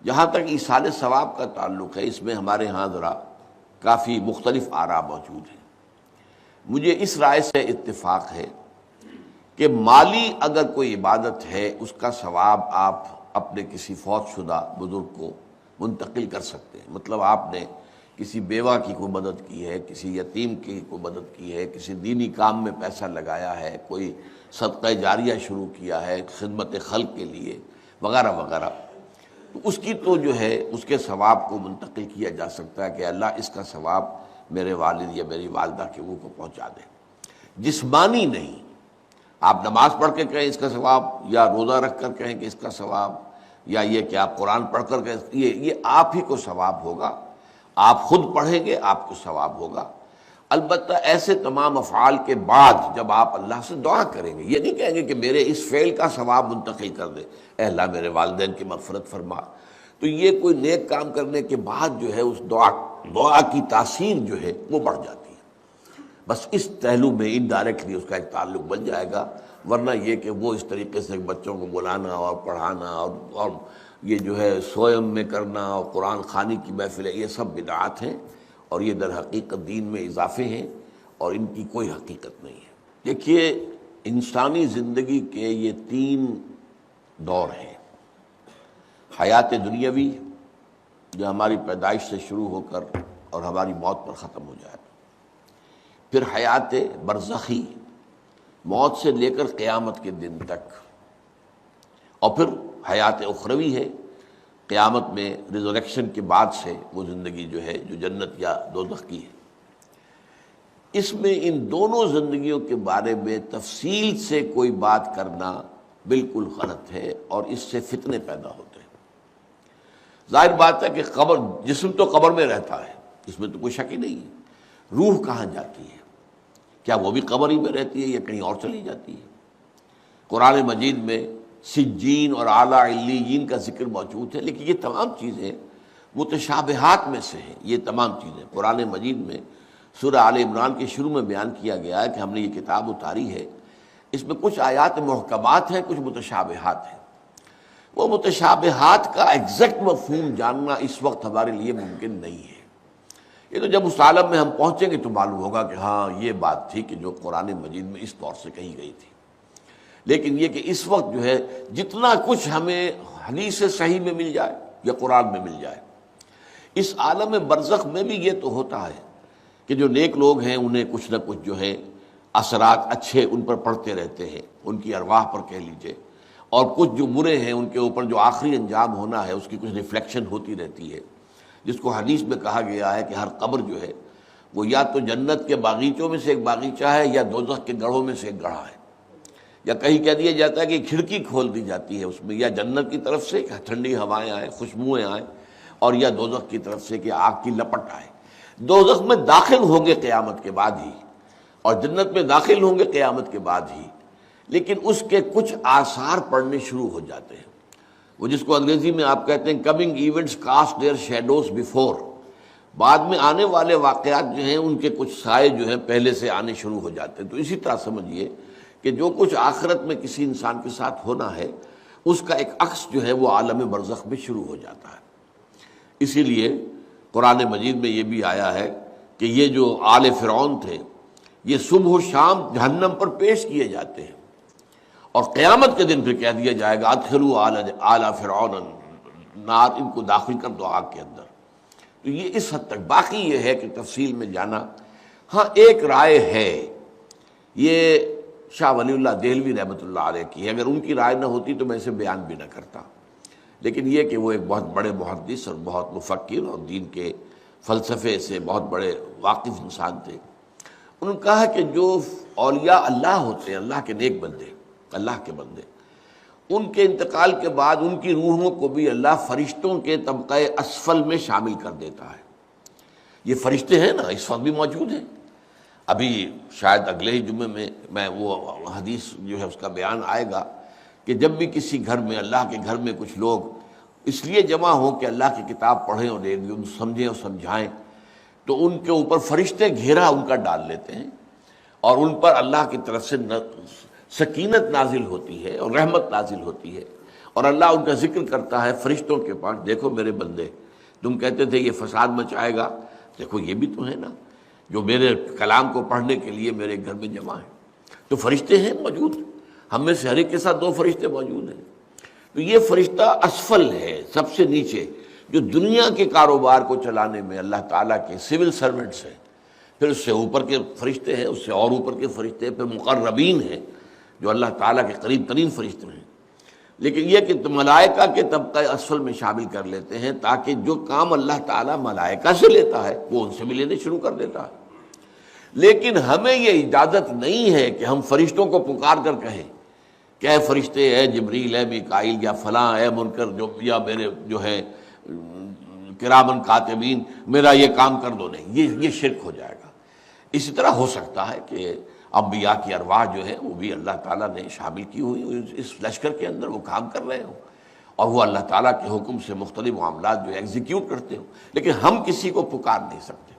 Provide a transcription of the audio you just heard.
جہاں تک ایصال ثواب کا تعلق ہے، اس میں ہمارے ہاں ذرا کافی مختلف آراء موجود ہیں۔ مجھے اس رائے سے اتفاق ہے کہ مالی اگر کوئی عبادت ہے اس کا ثواب آپ اپنے کسی فوت شدہ بزرگ کو منتقل کر سکتے ہیں۔ مطلب آپ نے کسی بیوہ کی کوئی مدد کی ہے، کسی یتیم کی کوئی مدد کی ہے، کسی دینی کام میں پیسہ لگایا ہے، کوئی صدقہ جاریہ شروع کیا ہے خدمت خلق کے لیے وغیرہ وغیرہ، تو اس کی تو جو ہے اس کے ثواب کو منتقل کیا جا سکتا ہے کہ اللہ اس کا ثواب میرے والد یا میری والدہ کے منہ کو پہنچا دے۔ جسمانی نہیں، آپ نماز پڑھ کے کہیں اس کا ثواب، یا روزہ رکھ کر کہیں کہ اس کا ثواب، یا یہ کہ آپ قرآن پڑھ کر کہیں، یہ آپ ہی کو ثواب ہوگا، آپ خود پڑھیں گے آپ کو ثواب ہوگا۔ البتہ ایسے تمام افعال کے بعد جب آپ اللہ سے دعا کریں گے، یہ نہیں کہیں گے کہ میرے اس فعل کا ثواب منتقل کر دے، اے اللہ میرے والدین کی مغفرت فرما، تو یہ کوئی نیک کام کرنے کے بعد جو ہے اس دعا کی تاثیر جو ہے وہ بڑھ جاتی ہے۔ بس اس پہلو میں انڈائریکٹلی اس کا ایک تعلق بن جائے گا، ورنہ یہ کہ وہ اس طریقے سے بچوں کو بلانا اور پڑھانا اور یہ جو ہے سوئم میں کرنا اور قرآن خوانی کی محفلیں، یہ سب بدعات ہیں، اور یہ در حقیقت دین میں اضافے ہیں اور ان کی کوئی حقیقت نہیں ہے۔ دیکھیے، انسانی زندگی کے یہ 3 دور ہیں: حیات دنیاوی جو ہماری پیدائش سے شروع ہو کر اور ہماری موت پر ختم ہو جائے، پھر حیات برزخی موت سے لے کر قیامت کے دن تک، اور پھر حیات اخروی ہے قیامت میں ریزریکشن کے بعد سے وہ زندگی جو ہے جو جنت یا دوزخ کی ہے۔ اس میں ان دونوں زندگیوں کے بارے میں تفصیل سے کوئی بات کرنا بالکل غلط ہے، اور اس سے فتنے پیدا ہوتے ہیں۔ ظاہر بات ہے کہ قبر، جسم تو قبر میں رہتا ہے، اس میں تو کوئی شک ہی نہیں ہے۔ روح کہاں جاتی ہے؟ کیا وہ بھی قبر ہی میں رہتی ہے یا کہیں اور چلی جاتی ہے؟ قرآن مجید میں سجین اور اعلیٰ علیین کا ذکر موجود ہے، لیکن یہ تمام چیزیں متشابہات میں سے ہیں۔ یہ تمام چیزیں قرآن مجید میں سورہ آل عمران کے شروع میں بیان کیا گیا ہے کہ ہم نے یہ کتاب اتاری ہے، اس میں کچھ آیات محکمات ہیں، کچھ متشابہات ہیں۔ وہ متشابہات کا ایگزیکٹ مفہوم جاننا اس وقت ہمارے لیے ممکن نہیں ہے۔ یہ تو جب اس عالم میں ہم پہنچیں گے تو معلوم ہوگا کہ ہاں یہ بات تھی کہ جو قرآن مجید میں اس طور سے کہی گئی تھی۔ لیکن یہ کہ اس وقت جو ہے جتنا کچھ ہمیں حدیث صحیح میں مل جائے یا قرآن میں مل جائے، اس عالم برزخ میں بھی یہ تو ہوتا ہے کہ جو نیک لوگ ہیں انہیں کچھ نہ کچھ جو ہے اثرات اچھے ان پر پڑتے رہتے ہیں، ان کی ارواح پر کہہ لیجئے، اور کچھ جو برے ہیں ان کے اوپر جو آخری انجام ہونا ہے اس کی کچھ ریفلیکشن ہوتی رہتی ہے، جس کو حدیث میں کہا گیا ہے کہ ہر قبر جو ہے وہ یا تو جنت کے باغیچوں میں سے ایک باغیچہ ہے یا دوزخ کے گڑھوں میں سے ایک گڑھا ہے، یا کہیں کہہ دیا جاتا ہے کہ کھڑکی کھول دی جاتی ہے اس میں، یا جنت کی طرف سے ٹھنڈی ہوائیں آئیں، خوشبوئیں آئیں، اور یا دوزخ کی طرف سے کہ آگ کی لپٹ آئے۔ دوزخ میں داخل ہوں گے قیامت کے بعد ہی، اور جنت میں داخل ہوں گے قیامت کے بعد ہی، لیکن اس کے کچھ آثار پڑنے شروع ہو جاتے ہیں، وہ جس کو انگریزی میں آپ کہتے ہیں coming events cast their shadows before, بعد میں آنے والے واقعات جو ہیں ان کے کچھ سائے جو ہیں پہلے سے آنے شروع ہو جاتے ہیں۔ تو اسی طرح سمجھیے کہ جو کچھ آخرت میں کسی انسان کے ساتھ ہونا ہے اس کا ایک عکس جو ہے وہ عالم برزخ میں شروع ہو جاتا ہے۔ اسی لیے قرآن مجید میں یہ بھی آیا ہے کہ یہ جو آل فرعون تھے یہ صبح و شام جہنم پر پیش کیے جاتے ہیں، اور قیامت کے دن پھر کہہ دیا جائے گا ادخلوا آل فرعون النار، ان کو داخل کر دو آگ کے اندر۔ تو یہ اس حد تک، باقی یہ ہے کہ تفصیل میں جانا، ہاں ایک رائے ہے، یہ شاہ ولی اللہ دہلوی رحمۃ اللہ علیہ کی ہے، اگر ان کی رائے نہ ہوتی تو میں اسے بیان بھی نہ کرتا، لیکن یہ کہ وہ ایک بہت بڑے محدث اور بہت مفکر اور دین کے فلسفے سے بہت بڑے واقف انسان تھے۔ انہوں نے کہا کہ جو اولیاء اللہ ہوتے ہیں، اللہ کے نیک بندے، اللہ کے بندے، ان کے انتقال کے بعد ان کی روحوں کو بھی اللہ فرشتوں کے طبقہ اسفل میں شامل کر دیتا ہے۔ یہ فرشتے ہیں نا، اس وقت بھی موجود ہیں۔ ابھی شاید اگلے ہی جمعے میں وہ حدیث جو ہے اس کا بیان آئے گا کہ جب بھی کسی گھر میں، اللہ کے گھر میں کچھ لوگ اس لیے جمع ہوں کہ اللہ کی کتاب پڑھیں اور سمجھیں اور سمجھائیں، تو ان کے اوپر فرشتے گھیرا ان کا ڈال لیتے ہیں، اور ان پر اللہ کی طرف سے سکینت نازل ہوتی ہے اور رحمت نازل ہوتی ہے، اور اللہ ان کا ذکر کرتا ہے فرشتوں کے پاس، دیکھو میرے بندے، تم کہتے تھے یہ فساد مچائے گا، دیکھو یہ بھی تو ہے نا جو میرے کلام کو پڑھنے کے لیے میرے گھر میں جمع ہیں۔ تو فرشتے ہیں موجود، ہم میں سے ہر ایک کے ساتھ 2 فرشتے موجود ہیں۔ تو یہ فرشتہ اسفل ہے، سب سے نیچے، جو دنیا کے کاروبار کو چلانے میں اللہ تعالیٰ کے سول سرونٹس ہیں۔ پھر اس سے اوپر کے فرشتے ہیں، اس سے اور اوپر کے فرشتے ہیں، پھر مقربین ہیں جو اللہ تعالیٰ کے قریب ترین فرشتے ہیں۔ لیکن یہ کہ ملائکہ کے طبقہ اسفل میں شامل کر لیتے ہیں تاکہ جو کام اللہ تعالیٰ ملائکہ سے لیتا ہے وہ ان سے بھی لینے شروع کر دیتا ہے۔ لیکن ہمیں یہ اجازت نہیں ہے کہ ہم فرشتوں کو پکار کر کہیں کہ اے فرشتے، اے جبریل، اے میکائیل، یا فلاں، اے منکر، جو یا میرے جو ہے کرامن کاتبین، میرا یہ کام کر دو۔ نہیں، یہ شرک ہو جائے گا۔ اسی طرح ہو سکتا ہے کہ انبیاء کی ارواح جو ہے وہ بھی اللہ تعالیٰ نے شامل کی ہوئی اس لشکر کے اندر، وہ کام کر رہے ہوں اور وہ اللہ تعالیٰ کے حکم سے مختلف معاملات جو ایگزیکیوٹ کرتے ہوں، لیکن ہم کسی کو پکار نہیں سکتے۔